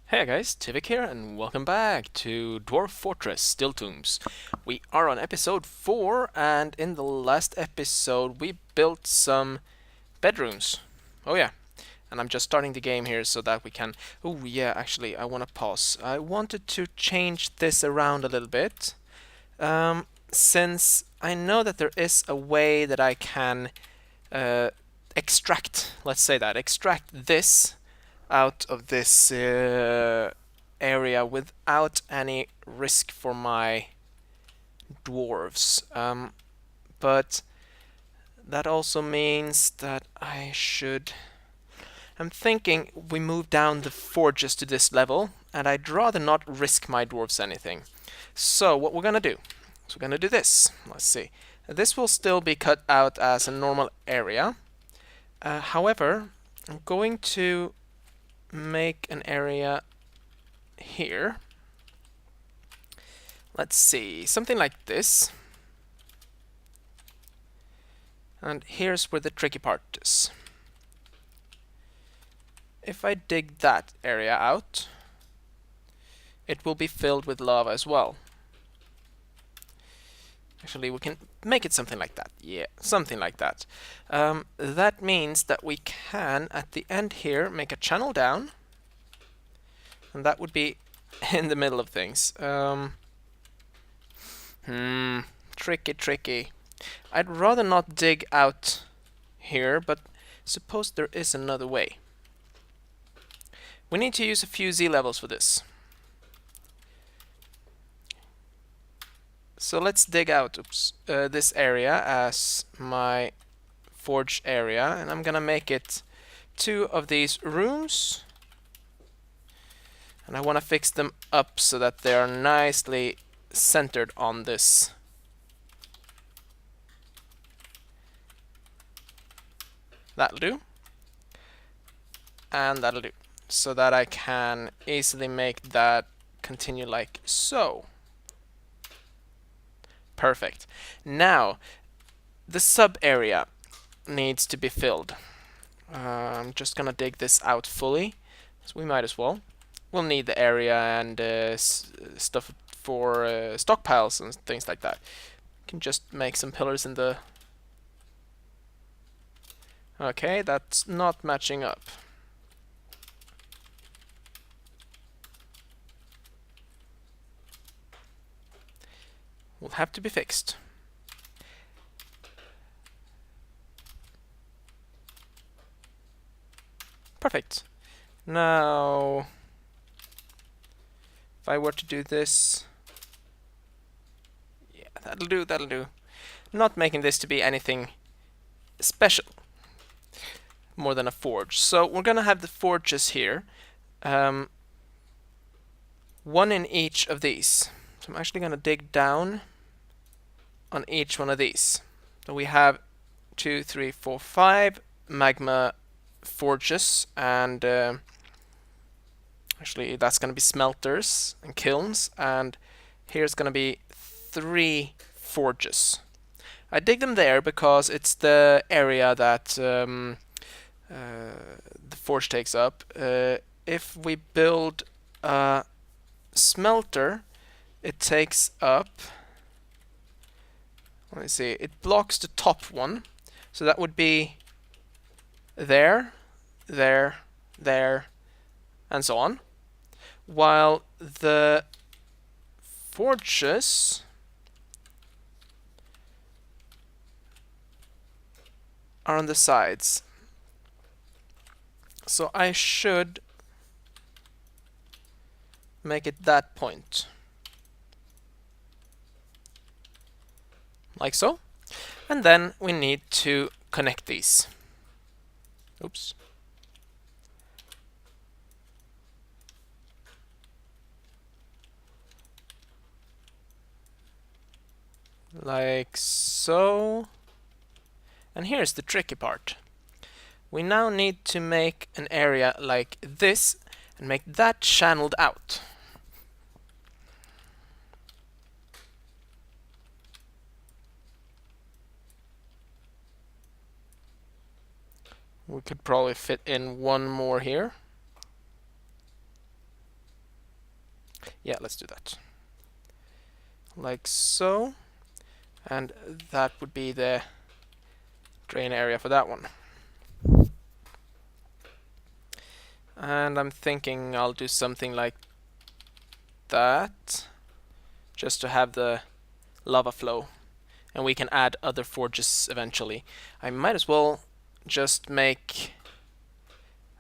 Hey guys, Tivik here, and welcome back to Dwarf Fortress Stilltombs. We are on episode 4, and in the last episode we built some bedrooms. Oh yeah, and I'm just starting the game here so that we can... Oh yeah, actually I want to pause. I wanted to change this around a little bit, since I know that there is a way that I can extract, let's say that, extract this out of this area without any risk for my dwarves. But that also means that I should... I'm thinking we move down the forges to this level, and I'd rather not risk my dwarves anything. So what we're gonna do is we're gonna do this. Let's see. This will still be cut out as a normal area. However, I'm going to make an area here. Let's see, something like this. And here's where the tricky part is. If I dig that area out, it will be filled with lava as well. Actually, we can make it something like that. Yeah, something like that. That means that we can, at the end here, make a channel down. And that would be in the middle of things. Tricky. I'd rather not dig out here, but suppose there is another way. We need to use a few Z levels for this. So let's dig out this area as my forge area, and I'm gonna make it 2 of these rooms. And I want to fix them up so that they are nicely centered on this. That'll do. And that'll do. So that I can easily make that continue like so. Perfect. Now, the sub area needs to be filled. I'm just gonna dig this out fully, so we might as well. We'll need the area and stuff for stockpiles and things like that. Can just make some pillars in the... Okay, that's not matching up. Will have to be fixed. Perfect. Now, if I were to do this... Yeah, that'll do. Not making this to be anything special. More than a forge. So we're gonna have the forges here. 1 in each of these. So I'm actually gonna dig down on each one of these. So we have 2, 3, 4, 5 magma forges, and actually that's gonna be smelters and kilns, and here's gonna be 3 forges. I dig them there because it's the area that the forge takes up. If we build a smelter, it takes up... Let me see, it blocks the top one. So that would be there, and so on. While the forges are on the sides. So I should make it that point. Like so. And then we need to connect these. Oops. Like so. And here's the tricky part. We now need to make an area like this and make that channeled out. We could probably fit in 1 more here. Yeah, let's do that. Like so. And that would be the drain area for that one. And I'm thinking I'll do something like that, just to have the lava flow. And we can add other forges eventually. I might as well just make,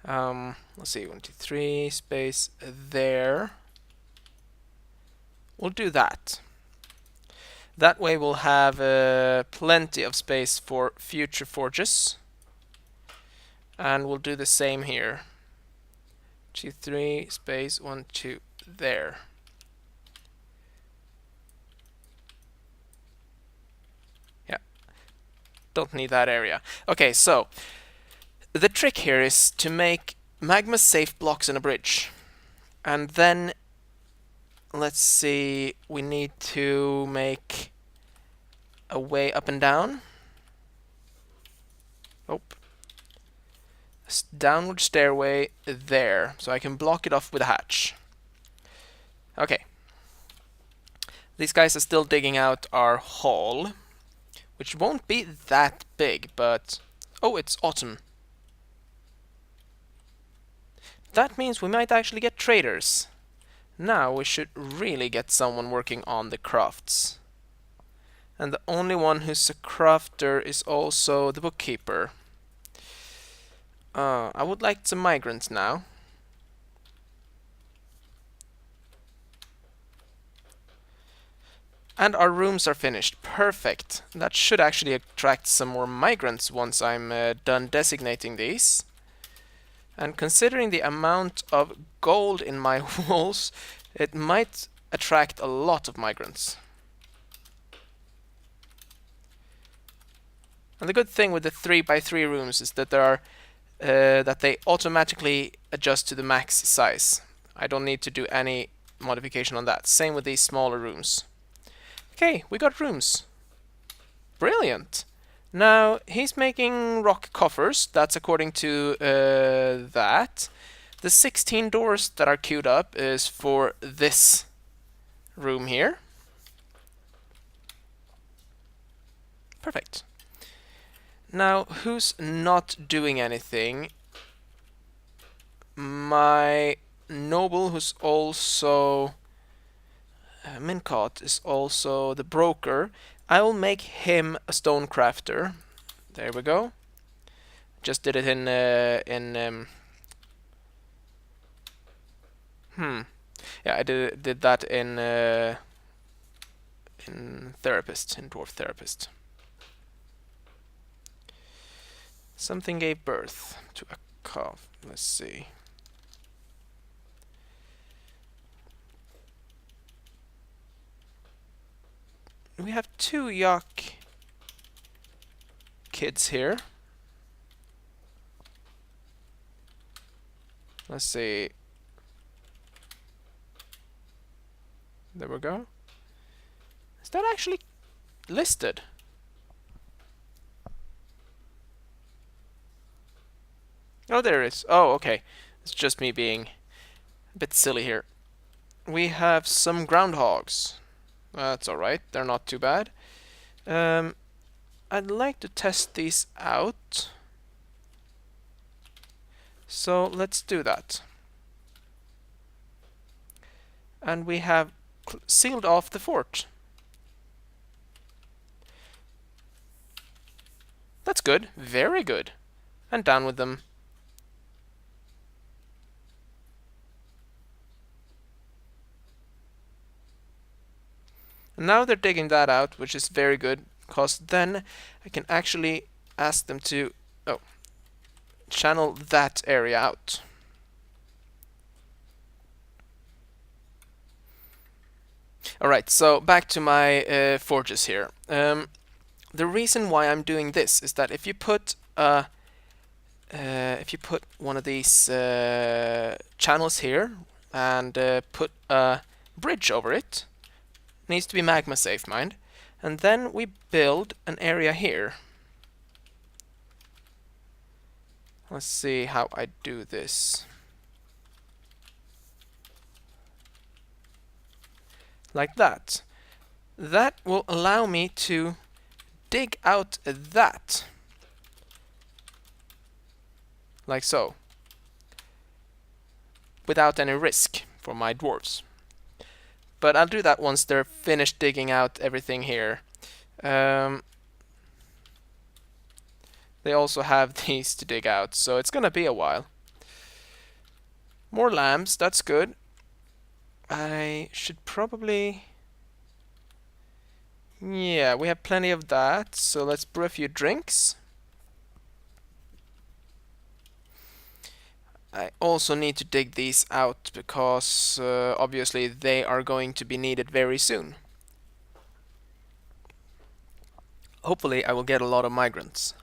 let's see, 1, 2, 3, space there. We'll do that. That way we'll have plenty of space for future forges. And we'll do the same here. 2, 3, space, 1, 2, there. Yeah, don't need that area. Okay, so the trick here is to make magma-safe blocks in a bridge. And then, let's see, we need to make a way up and down. Oh. Downward stairway there, so I can block it off with a hatch. Okay. These guys are still digging out our hall, which won't be that big, but... Oh, it's autumn. That means we might actually get traders. Now we should really get someone working on the crafts. And the only one who's a crafter is also the bookkeeper. I would like some migrants now. And our rooms are finished. Perfect. That should actually attract some more migrants once I'm done designating these. And considering the amount of gold in my walls, it might attract a lot of migrants. And the good thing with the 3x3 rooms is that there are that they automatically adjust to the max size. I don't need to do any modification on that. Same with these smaller rooms. Okay, we got rooms. Brilliant. Now, he's making rock coffers. That's according to that. The 16 doors that are queued up is for this room here. Perfect. Now, who's not doing anything? My noble, who's also... Mincott is also the broker. I will make him a stone crafter. There we go. Just did it in yeah, I did that in therapist, in dwarf therapist. Something gave birth to a calf. Let's see. We have 2 Zakk kids here. Let's see. There we go. Is that actually listed? Oh, there it is. Oh, okay. It's just me being a bit silly here. We have some groundhogs. That's alright, they're not too bad. I'd like to test these out. So let's do that. And we have sealed off the fort. That's good, very good. And down with them. Now they're digging that out, which is very good, because then I can actually ask them to channel that area out. Alright, so back to my forges here. The reason why I'm doing this is that if you put one of these channels here and put a bridge over it, needs to be magma safe, mind. And then we build an area here. Let's see how I do this. like that. That will allow me to dig out that, like so, without any risk for my dwarves. But I'll do that once they're finished digging out everything here. They also have these to dig out, so it's gonna be a while. More lambs, that's good. I should probably... Yeah, we have plenty of that, so let's brew a few drinks. I also need to dig these out because obviously they are going to be needed very soon. Hopefully I will get a lot of migrants.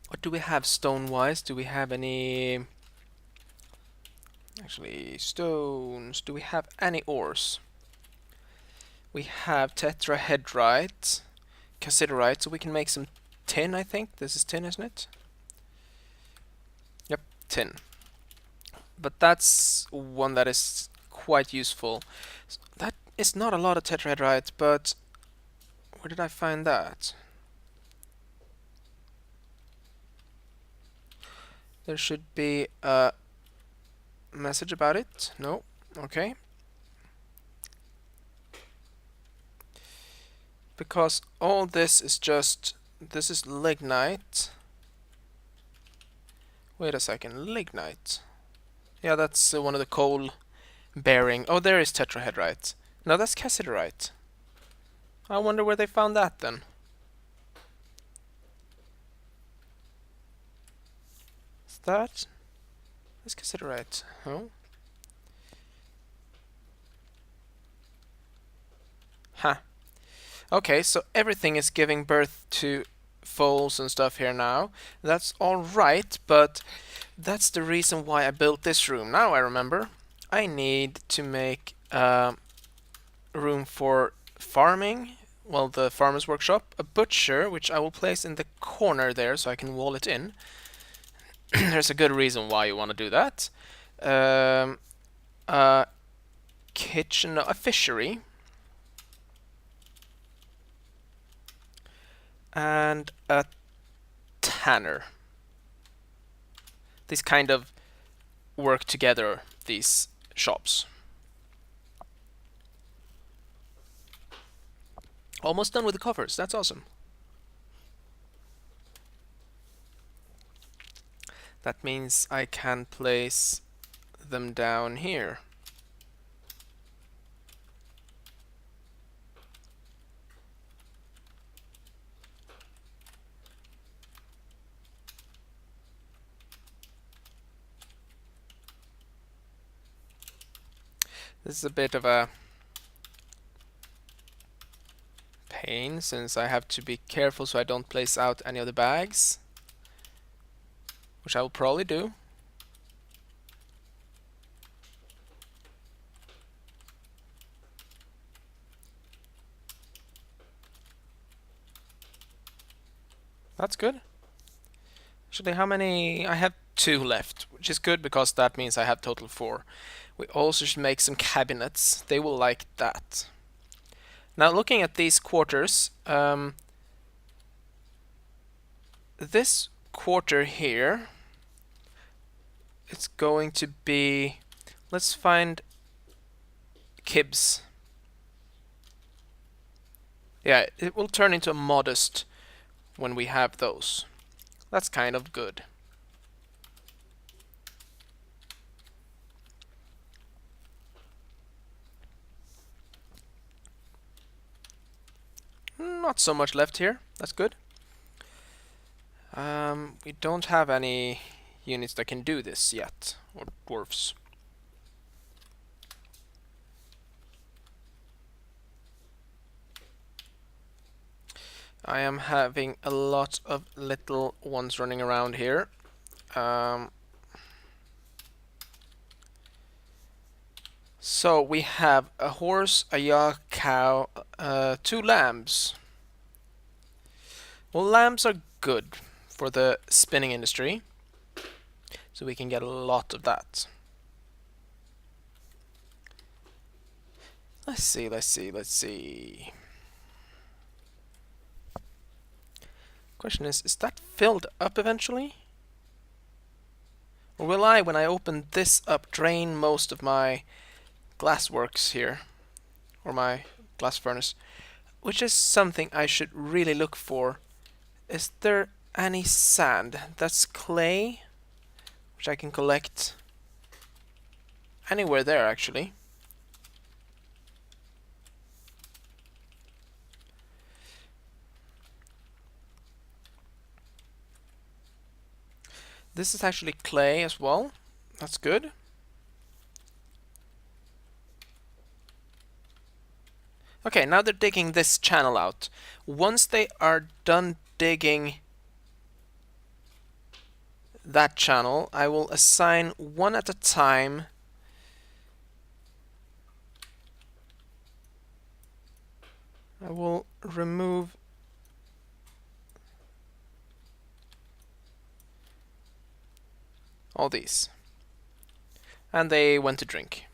What do we have stone-wise? Do we have any... Actually, stones. Do we have any ores? We have tetrahedrite, cassiterite, so we can make some tin, I think. This is tin, isn't it? Yep, tin. But that's one that is quite useful. That is not a lot of tetrahedrite, but where did I find that? There should be a message about it. No? Okay. Because all this is just... This is lignite. Wait a second. Lignite. Yeah, that's one of the coal bearing... Oh, there is tetrahedrite. No, that's cassiterite. I wonder where they found that then. Is that... Let's cassiterite. Oh. Huh. Okay, so everything is giving birth to foals and stuff here now. That's alright, but that's the reason why I built this room. Now I remember. I need to make room for farming. Well, the farmer's workshop. A butcher, which I will place in the corner there so I can wall it in. There's a good reason why you want to do that. A kitchen, a fishery. And a tanner. These kind of work together, these shops. Almost done with the covers, that's awesome. That means I can place them down here. This is a bit of a pain since I have to be careful so I don't place out any of the bags, which I will probably do. That's good. Actually, how many? I have 2 left, which is good because that means I have total 4. We also should make some cabinets. They will like that. Now, looking at these quarters, this quarter here, it's going to be... Let's find kibs. Yeah, it will turn into a modest when we have those. That's kind of good. Not so much left here. That's good. We don't have any units that can do this yet, or dwarfs. I am having a lot of little ones running around here. So we have a horse, a yak cow, 2 lambs. Well, lambs are good for the spinning industry, so we can get a lot of that. Let's see, let's see, let's see. Question is that filled up eventually? Or will I, when I open this up, drain most of my glassworks here? Or my glass furnace? Which is something I should really look for. Is there any sand? That's clay, which I can collect anywhere there, actually. This is actually clay as well. That's good. Okay, now they're digging this channel out. Once they are done digging that channel, I will assign one at a time I will remove all these. And they went to drink.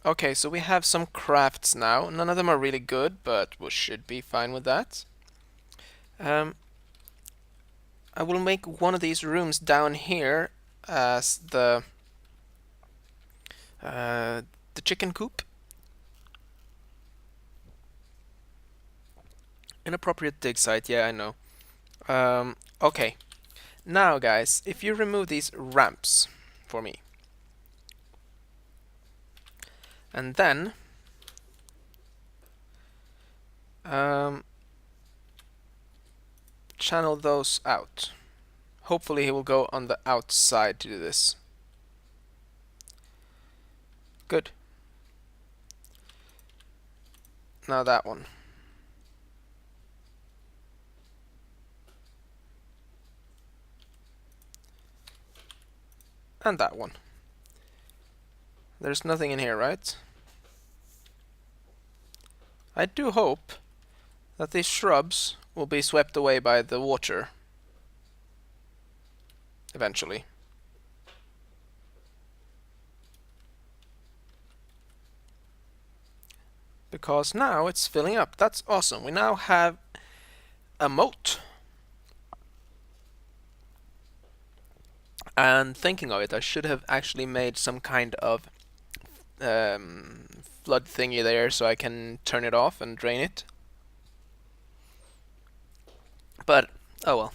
Okay, so we have some crafts now. None of them are really good, but we should be fine with that. I will make one of these rooms down here as the chicken coop. Inappropriate dig site, yeah, I know. Okay. Now, guys, if you remove these ramps for me, and then channel those out. Hopefully he will go on the outside to do this. Good. Now that one. And that one. There's nothing in here, right? I do hope that these shrubs will be swept away by the water eventually. Because now it's filling up. That's awesome. We now have a moat. And thinking of it, I should have actually made some kind of flood thingy there so I can turn it off and drain it. But, oh well.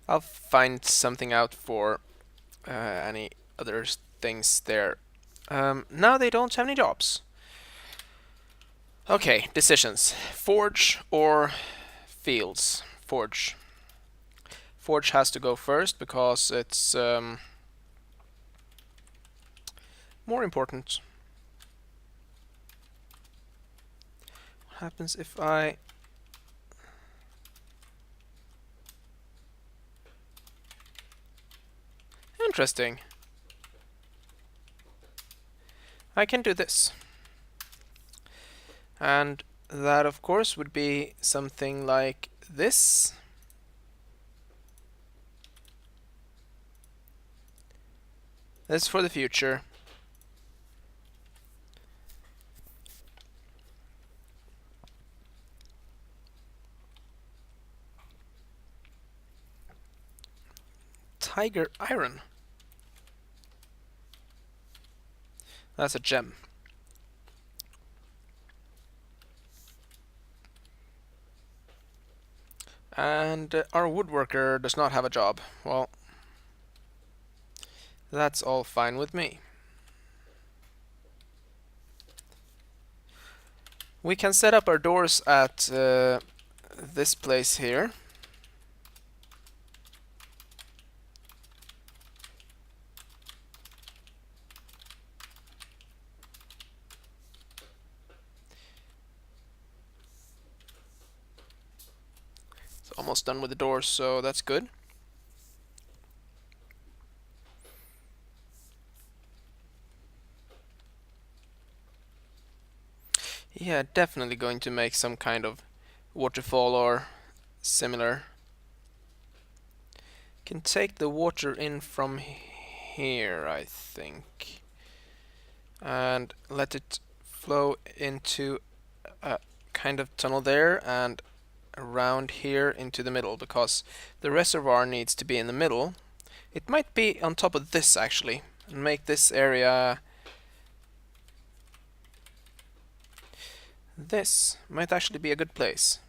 I'll find something out for any other things there. Now they don't have any jobs. Okay, decisions. Forge or fields? Forge. Forge has to go first because it's more important. What happens if I... Interesting. I can do this. And that, of course, would be something like this. This is for the future. Tiger iron. That's a gem. And our woodworker does not have a job. Well, that's all fine with me. We can set up our doors at this place here. It's almost done with the doors, so that's good. Yeah, definitely going to make some kind of waterfall or similar. Can take the water in from here, I think. And let it flow into a kind of tunnel there and around here into the middle, because the reservoir needs to be in the middle. It might be on top of this actually, and make this area... This might actually be a good place.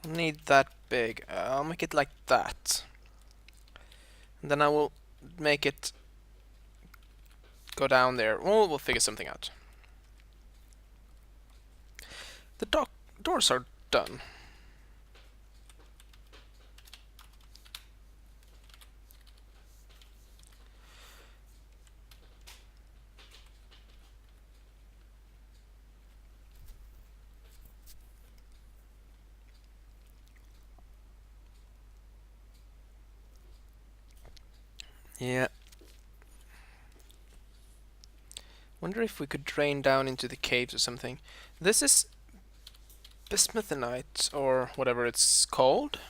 Don't need that big. I'll make it like that. And then I will make it go down there. Well, we'll figure something out. The doors are done. Yeah. Wonder if we could drain down into the caves or something. This is bismuthinite, or whatever it's called.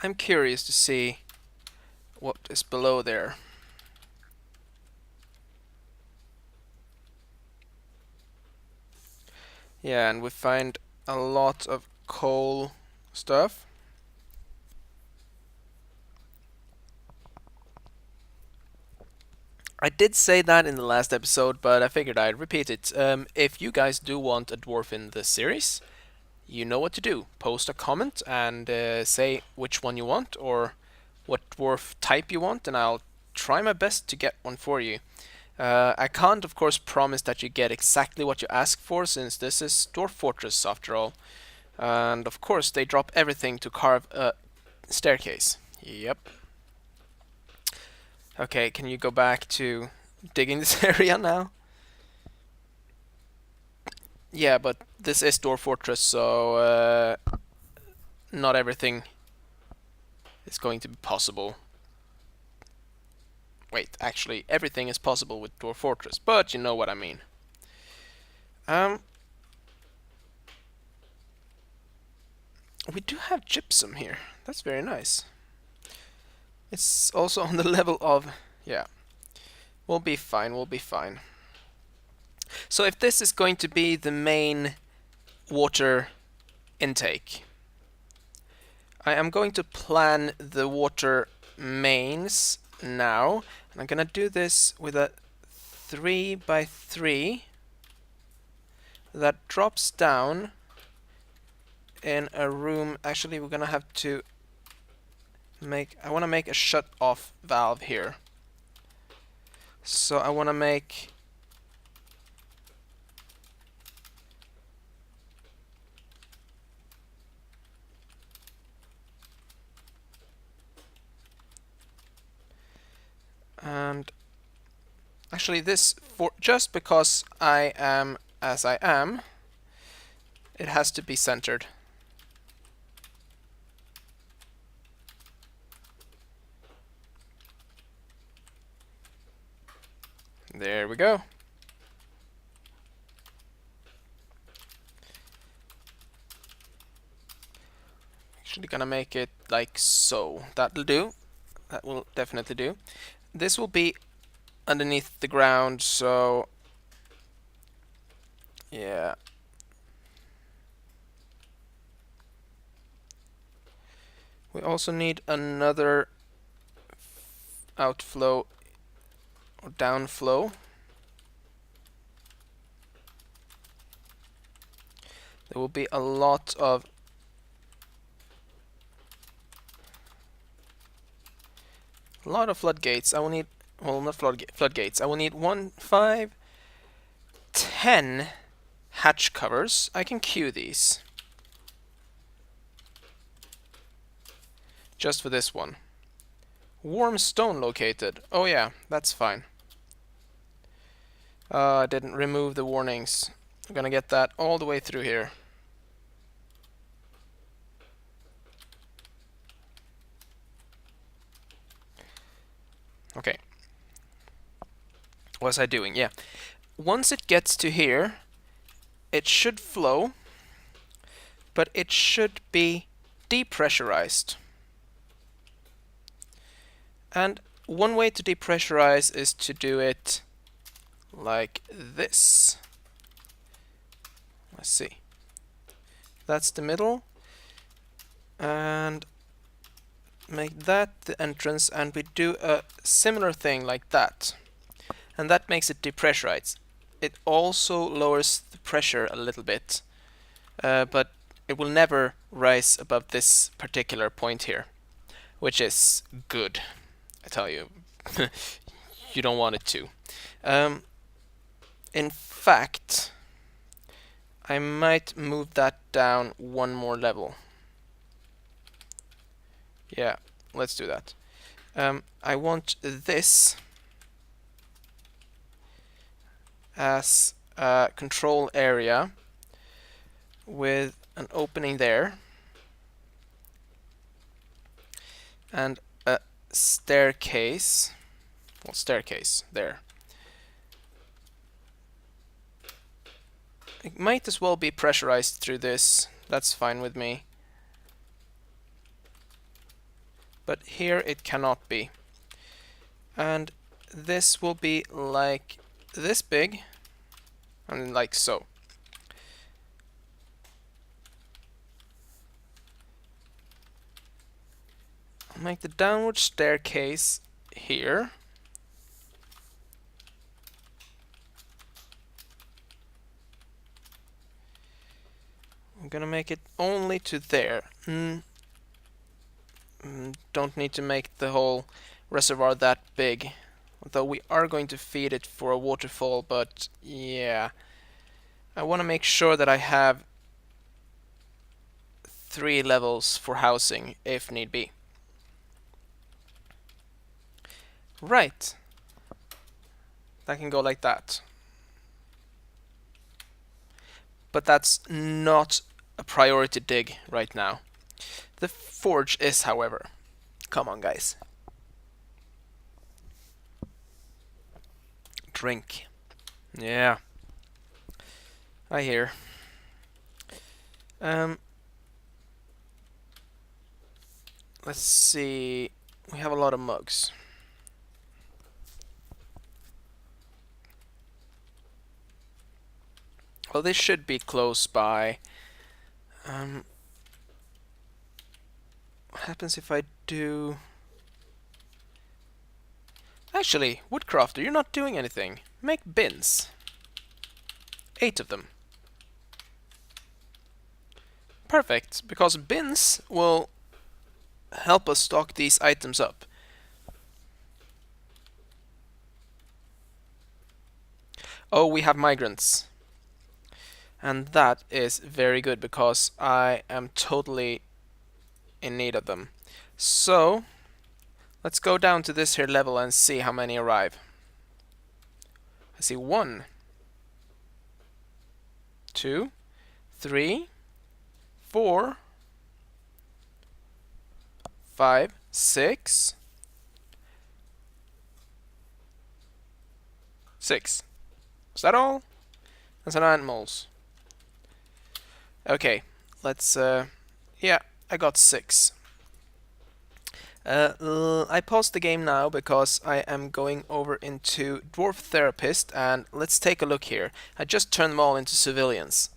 I'm curious to see what is below there. Yeah, and we find a lot of coal stuff. I did say that in the last episode, but I figured I'd repeat it. If you guys do want a dwarf in the series, you know what to do. Post a comment and say which one you want or what dwarf type you want, and I'll try my best to get one for you. I can't, of course, promise that you get exactly what you ask for, since this is Dwarf Fortress after all. And of course, they drop everything to carve a staircase. Yep. Okay, can you go back to digging this area now? Yeah, but this is Dwarf Fortress, so not everything is going to be possible. Wait, actually, everything is possible with Dwarf Fortress, but you know what I mean. We do have gypsum here. That's very nice. It's also on the level of... yeah. We'll be fine, we'll be fine. So if this is going to be the main water intake, I am going to plan the water mains now. And I'm gonna do this with a 3x3 that drops down in a room. Actually, we're gonna have to I want to make a shut off valve here. So I want to make and actually this, for just because I am as I am, it has to be centered. There we go. Actually gonna make it like so. That'll do. That will definitely do. This will be underneath the ground, so yeah. We also need another outflow or downflow. There will be a lot of floodgates. I will need, well, not floodgates. I will need 1, 5, 10 hatch covers. I can queue these. Just for this one. Warm stone located. Oh yeah, that's fine. I didn't remove the warnings. I'm gonna get that all the way through here. Okay. What was I doing? Yeah. once it gets to here, it should flow, but it should be depressurized. And one way to depressurize is to do it like this. Let's see. That's the middle. And make that the entrance, and we do a similar thing like that. And that makes it depressurized. It also lowers the pressure a little bit, but it will never rise above this particular point here, which is good, I tell you. You don't want it to. In fact, I might move that down one more level. Yeah, let's do that. I want this as a control area with an opening there and a staircase. Well, staircase there. It might as well be pressurized through this. That's fine with me. But here it cannot be. And this will be like this big, and like so. I'll make the downward staircase here. I'm gonna make it only to there. Don't need to make the whole reservoir that big. Although we are going to feed it for a waterfall, but yeah. I want to make sure that I have 3 levels for housing if need be. Right. That can go like that. But that's not a priority dig right now. The forge is, however. Come on, guys. Drink. Yeah. I hear. Let's see. We have a lot of mugs. Well, this should be close by. What happens if I do... Actually, Woodcrafter, you're not doing anything. Make bins. 8 of them. Perfect, because bins will help us stock these items up. Oh, we have migrants. And that is very good because I am totally in need of them. So, let's go down to this here level and see how many arrive. I see 1, 2, 3, 4, 5, 6, 6. Is that all? That's an animals. Okay, let's, yeah, I got 6. I paused the game now because I am going over into Dwarf Therapist, and let's take a look here. I just turned them all into civilians.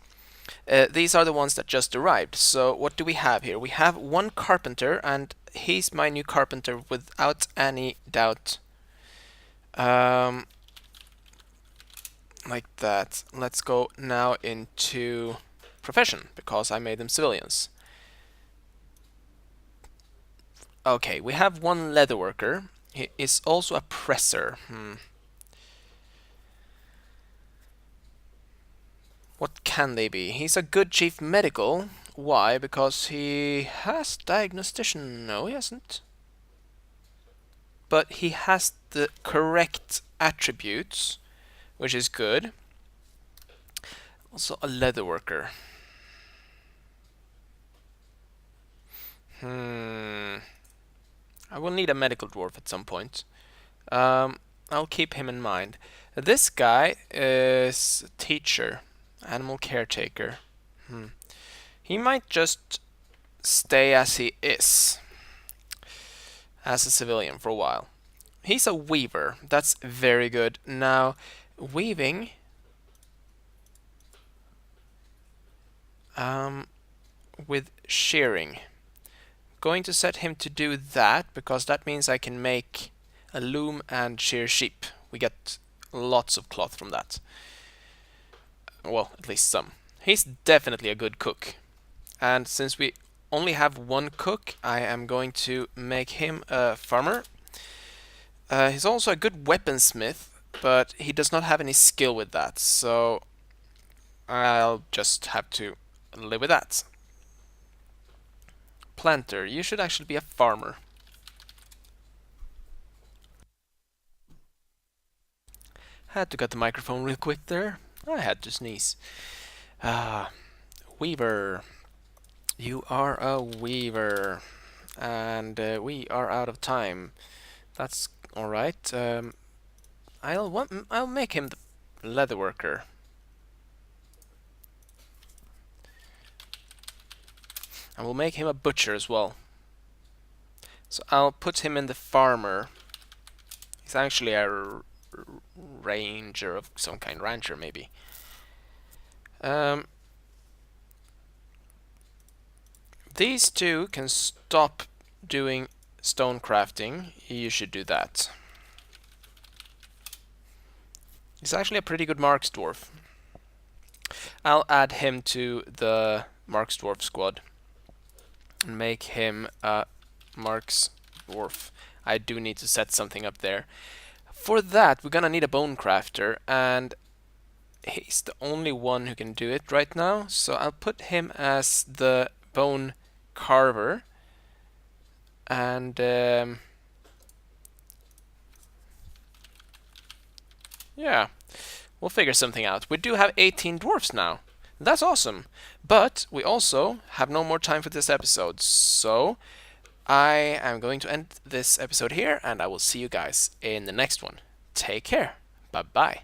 These are the ones that just arrived. So what do we have here? We have 1 carpenter, and he's my new carpenter without any doubt. Like that. Let's go now into profession, because I made them civilians. Okay, we have 1 leatherworker. He is also a presser. What can they be? He's a good chief medical. Why? Because he has diagnostician. No, he hasn't. But he has the correct attributes, which is good. Also a leatherworker. I will need a medical dwarf at some point. I'll keep him in mind. This guy is teacher, animal caretaker. He might just stay as he is, as a civilian for a while. He's a weaver. That's very good. Now, weaving. With shearing. Going to set him to do that because that means I can make a loom and shear sheep. We get lots of cloth from that. Well, at least some. He's definitely a good cook. And since we only have one cook, I am going to make him a farmer. He's also a good weaponsmith, but he does not have any skill with that, so I'll just have to live with that. Planter, you should actually be a farmer. Had to cut the microphone real quick there. I had to sneeze. Weaver. You are a weaver. And we are out of time. That's alright. I'll make him the leather worker. And we'll make him a butcher as well. So I'll put him in the farmer. He's actually a ranger of some kind, rancher maybe. These two can stop doing stone crafting. You should do that. He's actually a pretty good Marks Dwarf. I'll add him to the Marks Dwarf squad and make him a Marks Dwarf. I do need to set something up there. For that, we're gonna need a bone crafter, and he's the only one who can do it right now, so I'll put him as the bone carver. And yeah, we'll figure something out. We do have 18 dwarfs now. That's awesome. But we also have no more time for this episode, so I am going to end this episode here, and I will see you guys in the next one. Take care. Bye-bye.